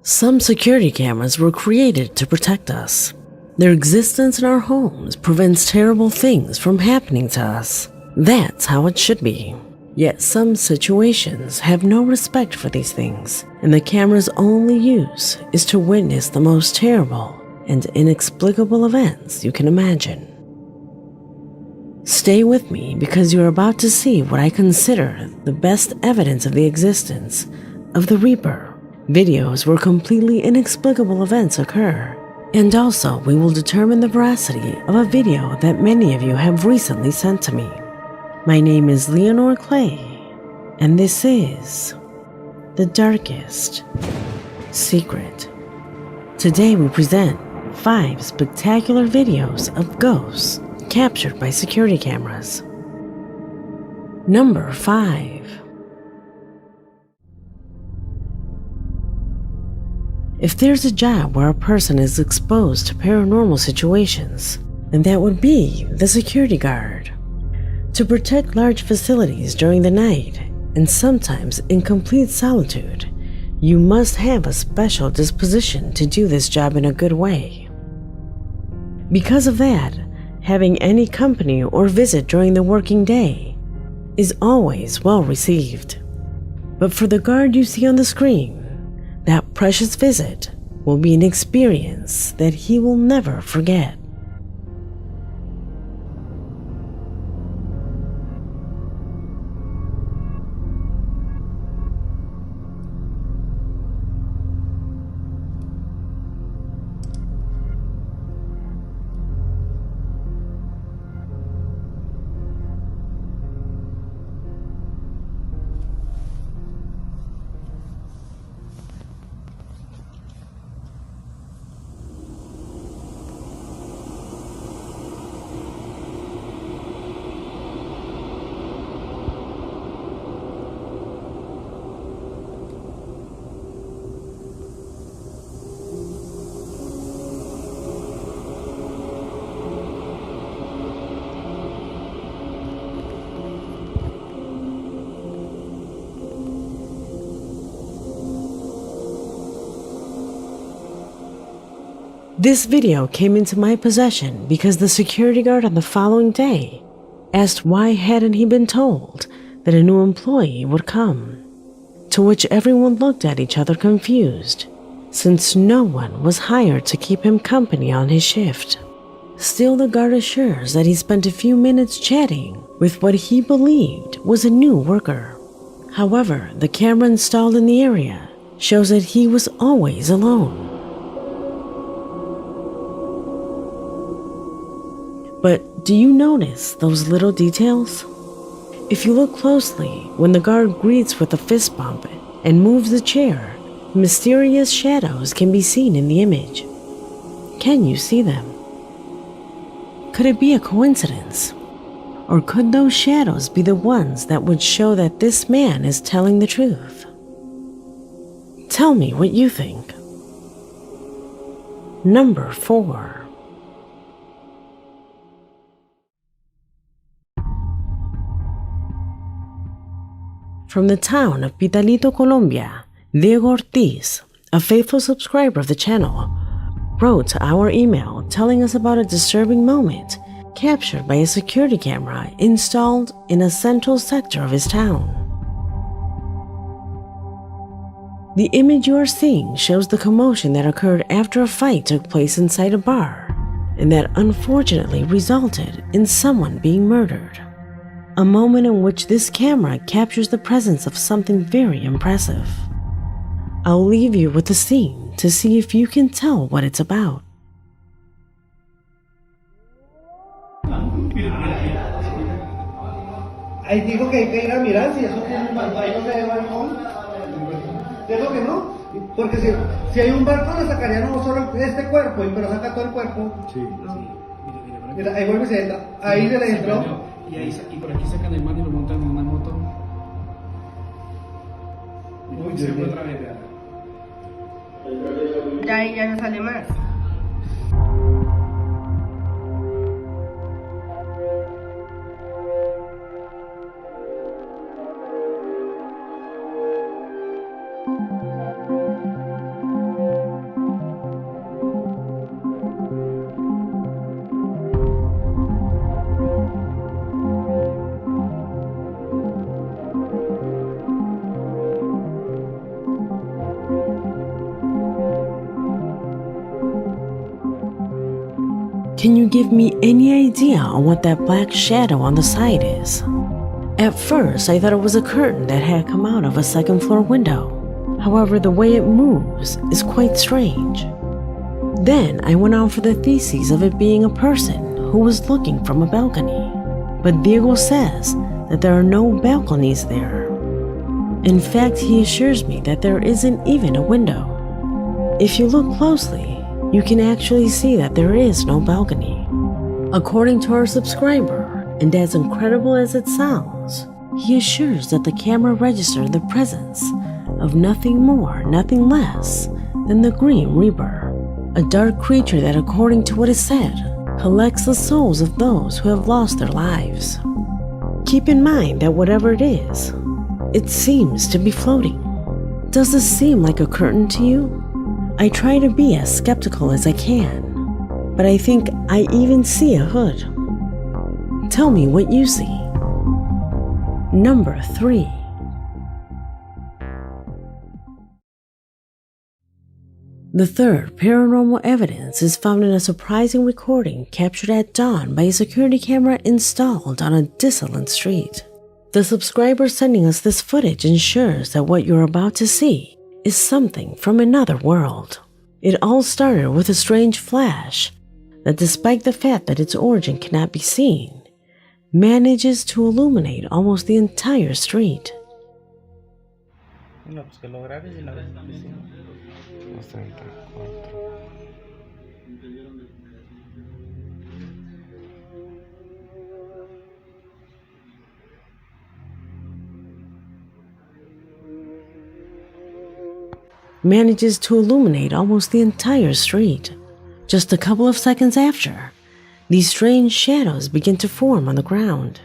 Some security cameras were created to protect us. Their existence in our homes prevents terrible things from happening to us. That's how it should be. Yet some situations have no respect for these things, and the camera's only use is to witness the most terrible and inexplicable events you can imagine. Stay with me because you're about to see what I consider the best evidence of the existence of the Reaper. Videos where completely inexplicable events occur. And also, we will determine the veracity of a video that many of you have recently sent to me. My name is Leonore Clay, and this is The Darkest Secret. Today we present 5 spectacular videos of ghosts captured by security cameras. Number 5. If there's a job where a person is exposed to paranormal situations, then that would be the security guard. To protect large facilities during the night, and sometimes in complete solitude, you must have a special disposition to do this job in a good way. Because of that, having any company or visit during the working day is always well received. But for the guard you see on the screen, that precious visit will be an experience that he will never forget. This video came into my possession because the security guard on the following day asked why hadn't he been told that a new employee would come, to which everyone looked at each other confused, since no one was hired to keep him company on his shift. Still, the guard assures that he spent a few minutes chatting with what he believed was a new worker. However, the camera installed in the area shows that he was always alone. But do you notice those little details? If you look closely, when the guard greets with a fist bump and moves the chair, mysterious shadows can be seen in the image. Can you see them? Could it be a coincidence? Or could those shadows be the ones that would show that this man is telling the truth? Tell me what you think. Number 4. From the town of Pitalito, Colombia, Diego Ortiz, a faithful subscriber of the channel, wrote to our email telling us about a disturbing moment captured by a security camera installed in a central sector of his town. The image you are seeing shows the commotion that occurred after a fight took place inside a bar, and that unfortunately resulted in someone being murdered. A moment in which this camera captures the presence of something very impressive. I'll leave you with the scene to see if you can tell what it's about. Ahí dijo que hay que ir a mirar si eso tiene un balcón, no se ve balcón. Dijo que no, porque si hay un balcón le sacaría no solo este cuerpo, pero saca todo el cuerpo. Sí, sí. Mira, ahí vuelve y se entra. Ahí se le entró. Y por aquí sacan el man y lo montan en una moto. Y se fue otra vez, Ya no sale más. Can you give me any idea on what that black shadow on the side is? At first, I thought it was a curtain that had come out of a second floor window. However, the way it moves is quite strange. Then I went on for the thesis of it being a person who was looking from a balcony. But Diego says that there are no balconies there. In fact, he assures me that there isn't even a window. If you look closely, you can actually see that there is no balcony. According to our subscriber, and as incredible as it sounds, he assures that the camera registered the presence of nothing more, nothing less than the Grim Reaper, a dark creature that, according to what is said, collects the souls of those who have lost their lives. Keep in mind that whatever it is, it seems to be floating. Does this seem like a curtain to you? I try to be as skeptical as I can, but I think I even see a hood. Tell me what you see. Number 3. The third paranormal evidence is found in a surprising recording captured at dawn by a security camera installed on a desolate street. The subscriber sending us this footage ensures that what you're about to see is something from another world. It all started with a strange flash that, despite the fact that its origin cannot be seen, manages to illuminate almost the entire street. No, pues que lo grabes y la ves. Los 34. Manages to illuminate almost the entire street. Just a couple of seconds after, these strange shadows begin to form on the ground.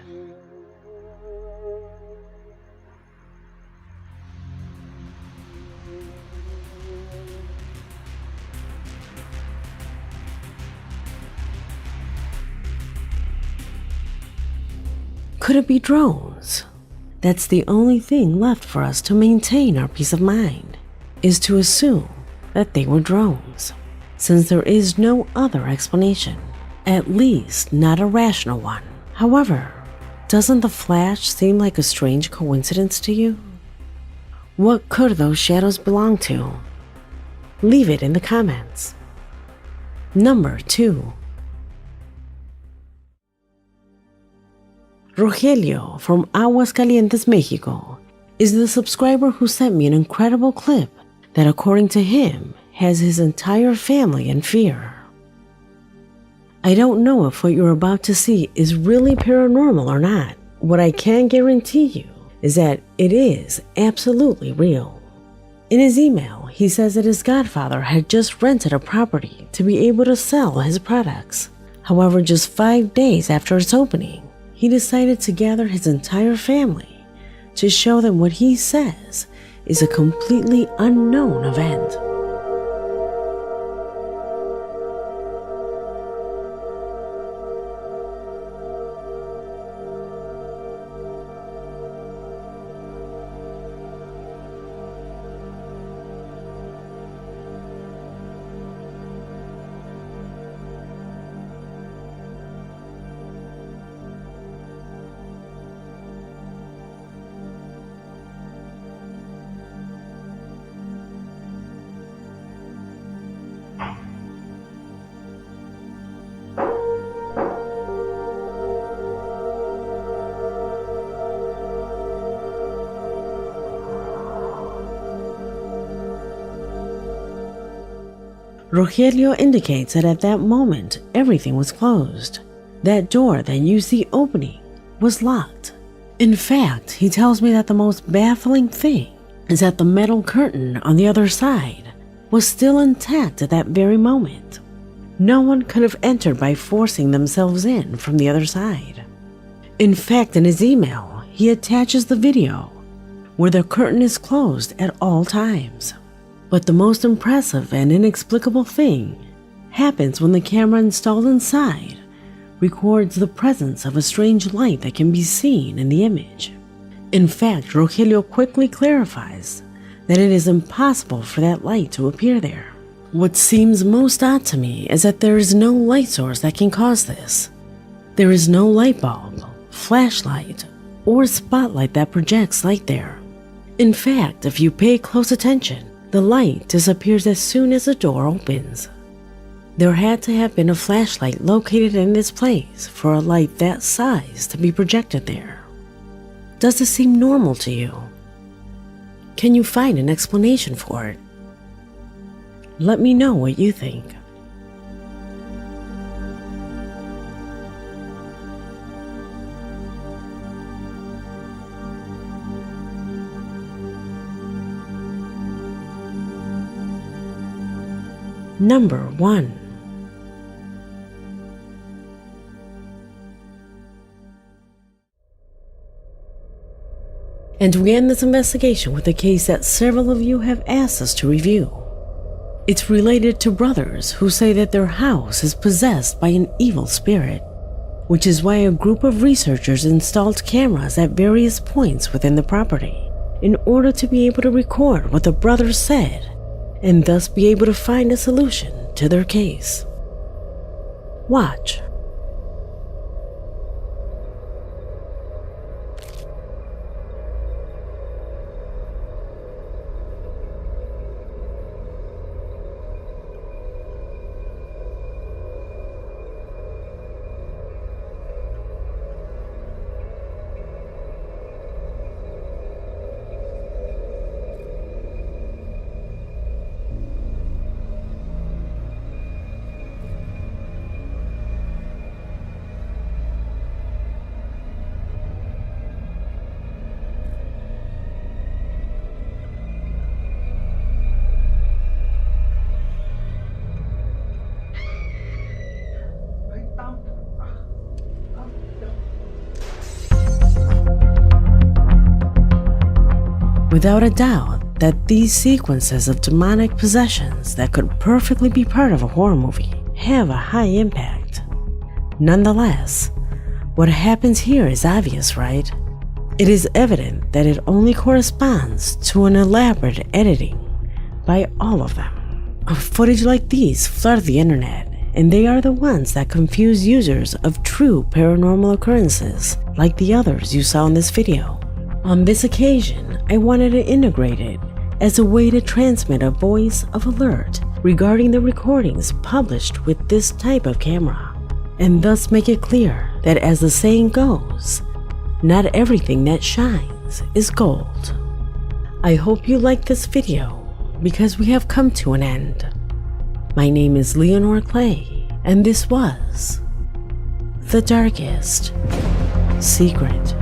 Could it be drones? That's the only thing left for us to maintain our peace of mind, is to assume that they were drones, since there is no other explanation, at least not a rational one. However, doesn't the flash seem like a strange coincidence to you? What could those shadows belong to? Leave it in the comments. Number 2. Rogelio from Aguascalientes, Mexico, is the subscriber who sent me an incredible clip that, according to him, has his entire family in fear. I don't know if what you're about to see is really paranormal or not. What I can guarantee you is that it is absolutely real. In his email, he says that his godfather had just rented a property to be able to sell his products. However, just 5 days after its opening, he decided to gather his entire family to show them what he says is a completely unknown event. Rogelio indicates that at that moment, everything was closed. That door that you see opening was locked. In fact, he tells me that the most baffling thing is that the metal curtain on the other side was still intact at that very moment. No one could have entered by forcing themselves in from the other side. In fact, in his email, he attaches the video where the curtain is closed at all times. But the most impressive and inexplicable thing happens when the camera installed inside records the presence of a strange light that can be seen in the image. In fact, Rogelio quickly clarifies that it is impossible for that light to appear there. What seems most odd to me is that there is no light source that can cause this. There is no light bulb, flashlight, or spotlight that projects light there. In fact, if you pay close attention, the light disappears as soon as the door opens. There had to have been a flashlight located in this place for a light that size to be projected there. Does this seem normal to you? Can you find an explanation for it? Let me know what you think. Number 1. And we end this investigation with a case that several of you have asked us to review. It's related to brothers who say that their house is possessed by an evil spirit, which is why a group of researchers installed cameras at various points within the property in order to be able to record what the brothers said and thus be able to find a solution to their case. Watch. Without a doubt that these sequences of demonic possessions that could perfectly be part of a horror movie have a high impact. Nonetheless, what happens here is obvious, right? It is evident that it only corresponds to an elaborate editing by all of them. Footage like these flood the internet, and they are the ones that confuse users of true paranormal occurrences like the others you saw in this video. On this occasion, I wanted to integrate it as a way to transmit a voice of alert regarding the recordings published with this type of camera, and thus make it clear that, as the saying goes, not everything that shines is gold. I hope you liked this video because we have come to an end. My name is Leonore Clay, and this was The Darkest Secret.